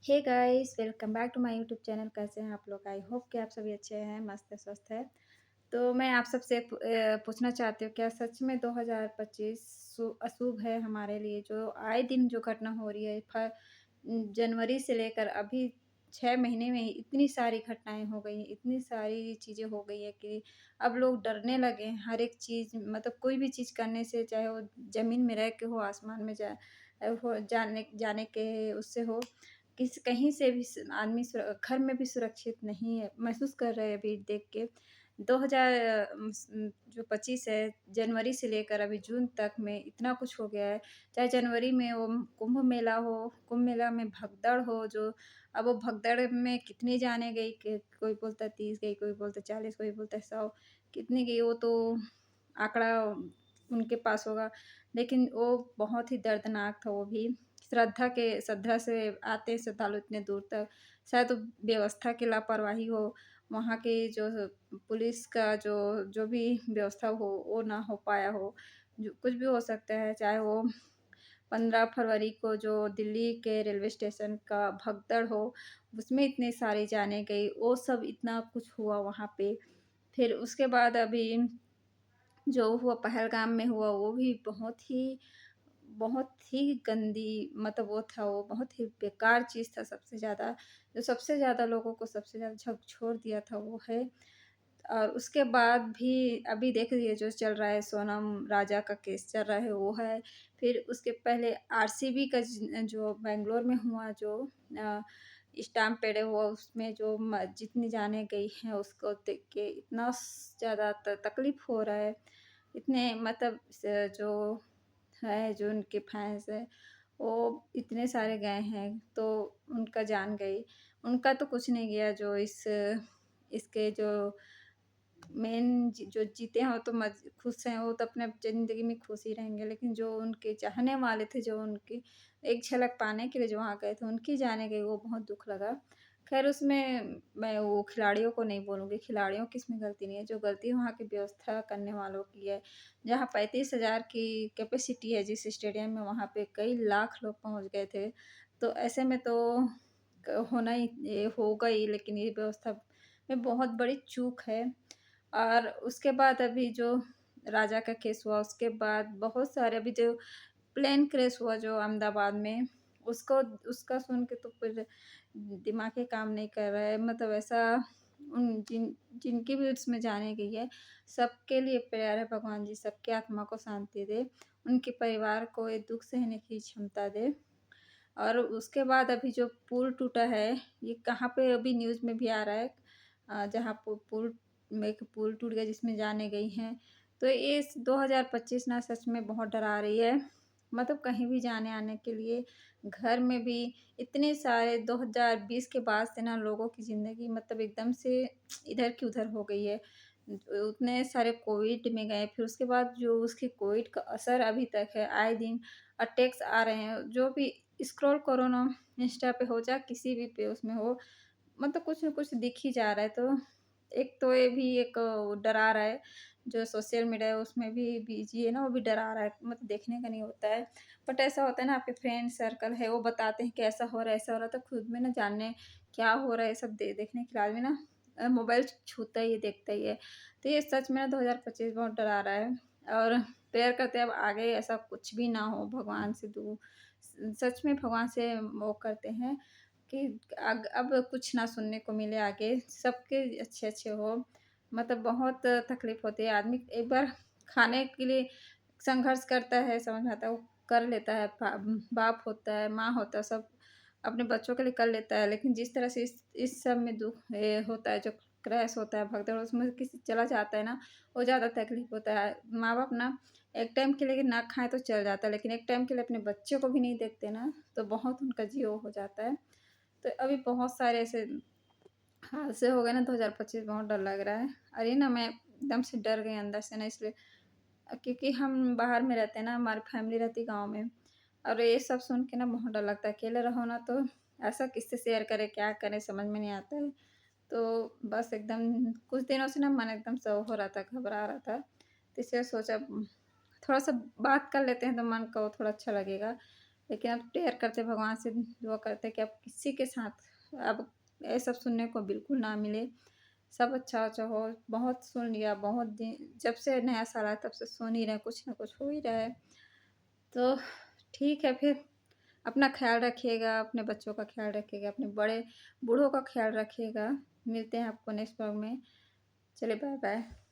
Hey guys, welcome back to my YouTube channel. कैसे हैं आप लोग? आई होप कि आप सभी अच्छे हैं, मस्त है, स्वस्थ है। तो मैं आप सबसे पूछना चाहती हूँ, क्या सच में 2025 अशुभ है हमारे लिए? जो आए दिन जो घटना हो रही है, जनवरी से लेकर अभी 6 महीने में ही इतनी सारी घटनाएं हो गई हैं, इतनी सारी चीज़ें हो गई है कि अब लोग डरने लगे हैं। हर एक चीज़ मतलब कोई भी चीज़ करने से, चाहे वो ज़मीन में रह के हो, आसमान में हो, जाने जाने के उससे हो, कहीं से भी आदमी घर में भी सुरक्षित नहीं है, महसूस कर रहे हैं अभी देख के। 2000 जो 25 है, जनवरी से लेकर अभी जून तक में इतना कुछ हो गया है। चाहे जनवरी में वो कुंभ मेला हो, कुंभ मेला में भगदड़ हो, जो अब वो भगदड़ में कितनी जाने गई, कोई बोलता 30 गई, कोई बोलता 40, कोई बोलता 100, कितनी गई वो तो आंकड़ा उनके पास होगा। लेकिन वो बहुत ही दर्दनाक था वो भी। श्रद्धा से आते हैं श्रद्धालु इतने दूर तक, शायद व्यवस्था की लापरवाही हो, वहाँ के जो पुलिस का जो जो भी व्यवस्था हो वो ना हो पाया हो, जो कुछ भी हो सकता है। चाहे वो 15 फरवरी को जो दिल्ली के रेलवे स्टेशन का भगदड़ हो, उसमें इतनी सारी जानें गई, वो सब इतना कुछ हुआ वहाँ पे। फिर उसके बाद अभी जो हुआ पहलगाम में हुआ, वो भी बहुत ही गंदी, मतलब वो था, वो बहुत ही बेकार चीज़ था। सबसे ज़्यादा जो सबसे ज़्यादा लोगों को सबसे ज़्यादा झकझोर दिया था वो है। और उसके बाद भी अभी देख लीजिए जो चल रहा है, सोनम राजा का केस चल रहा है वो है। फिर उसके पहले आरसीबी का जो बैंगलोर में हुआ, जो स्टैम्प पेड़े हुआ, उसमें जो जितनी जाने गई हैं उसको देख के इतना ज़्यादा तकलीफ हो रहा है। इतने मतलब जो है, जो उनके फैंस हैं, वो इतने सारे गए हैं, तो उनका जान गई। उनका तो कुछ नहीं गया, जो इसके जो मेन जो जीते हैं वो तो खुश हैं, वो तो अपने ज़िंदगी में खुश ही रहेंगे। लेकिन जो उनके चाहने वाले थे, जो उनकी एक झलक पाने के लिए जो वहाँ गए थे, उनकी जाने गई, वो बहुत दुःख लगा। ख़ैर उसमें मैं वो खिलाड़ियों को नहीं बोलूँगी, खिलाड़ियों की इसमें गलती नहीं है, जो गलती वहाँ की व्यवस्था करने वालों की है। जहाँ 35,000 की कैपेसिटी है जिस स्टेडियम में, वहाँ पे कई लाख लोग पहुँच गए थे। तो ऐसे में तो होना ही ये होगा ही, लेकिन ये व्यवस्था में बहुत बड़ी चूक है। और उसके बाद अभी जो राजा का केस हुआ, उसके बाद बहुत सारे अभी जो प्लेन क्रैश हुआ जो अहमदाबाद में, उसको उसका सुन के तो फिर दिमाग ही काम नहीं कर रहा है। मतलब ऐसा जिनकी भी उसमें जाने गई है, सबके लिए प्रेयर है, भगवान जी सबकी आत्मा को शांति दे, उनके परिवार को ये दुःख सहने की क्षमता दे। और उसके बाद अभी जो पुल टूटा है, ये कहाँ पे अभी न्यूज़ में भी आ रहा है, जहाँ पुल में एक पुल टूट गया जिसमें जाने गई हैं। तो ये 2025 ना सच में बहुत डरा रही है। मतलब कहीं भी जाने आने के लिए, घर में भी इतने सारे 2020 के बाद से ना लोगों की ज़िंदगी मतलब एकदम से इधर की उधर हो गई है। उतने सारे कोविड में गए, फिर उसके बाद जो उसके कोविड का असर अभी तक है, आए दिन अटैक्स आ रहे हैं। जो भी स्क्रॉल करो ना, इंस्टा पे हो, चाहे किसी भी पे उसमें हो, मतलब कुछ न कुछ दिख ही जा रहा है। तो एक तो ये भी एक डरा रहा है, जो सोशल मीडिया है उसमें भी बिज़ी है ना, वो भी डरा रहा है, मतलब देखने का नहीं होता है। बट ऐसा होता है ना, आपके फ्रेंड सर्कल है, वो बताते हैं कि ऐसा हो रहा है, ऐसा हो रहा है, तो खुद में ना जानने क्या हो रहा है, सब देखने के बाद में ना मोबाइल छूता ही है, देखता ही है। तो ये सच में ना 2025 बहुत डरा रहा है। और प्रेयर करते हैं अब आगे ऐसा कुछ भी ना हो, भगवान से सच में भगवान से वो करते हैं कि अब कुछ ना सुनने को मिले आगे, सबके अच्छे-अच्छे हो। मतलब बहुत तकलीफ़ होती है, आदमी एक बार खाने के लिए संघर्ष करता है, समझ में आता है, वो कर लेता है, बाप होता है, माँ होता है, सब अपने बच्चों के लिए कर लेता है। लेकिन जिस तरह से इस सब में दुःख होता है, जो क्रैश होता है, भगदड़ उसमें किसी चला जाता है ना, वो ज़्यादा तकलीफ़ होता है। माँ-बाप ना एक टाइम के लिए ना खाएँ तो चल जाता है, लेकिन एक टाइम के लिए अपने बच्चे को भी नहीं देखते ना, तो बहुत उनका जीव हो जाता है। तो अभी बहुत सारे ऐसे हादसे हो गए ना, 2025 बहुत डर लग रहा है। अरे ना मैं एकदम से डर गई अंदर से ना, इसलिए क्योंकि हम बाहर में रहते हैं ना, हमारी फैमिली रहती है गाँव में, और ये सब सुन के ना बहुत डर लगता है। अकेले रहो ना तो ऐसा किससे शेयर करें, क्या करें, समझ में नहीं आता है। तो बस एकदम कुछ दिनों से ना मन एकदम से वो हो रहा था, घबरा रहा था। तो इसलिए सोचा थोड़ा-सा बात कर लेते हैं तो मन को थोड़ा अच्छा लगेगा। लेकिन अब प्रेयर करते भगवान से दुआ करते कि अब किसी के साथ अब ये सब सुनने को बिल्कुल ना मिले। सब अच्छा हो। बहुत सुन लिया, बहुत दिन जब से नया साल आया तब से सुन ही रहे, कुछ ना कुछ हो ही रहा है। तो ठीक है फिर, अपना ख्याल रखिएगा, अपने बच्चों का ख्याल रखिएगा, अपने बड़े बूढ़ों का ख्याल रखिएगा। मिलते हैं आपको नेक्स्ट व्लॉग में। चलिए बाय बाय।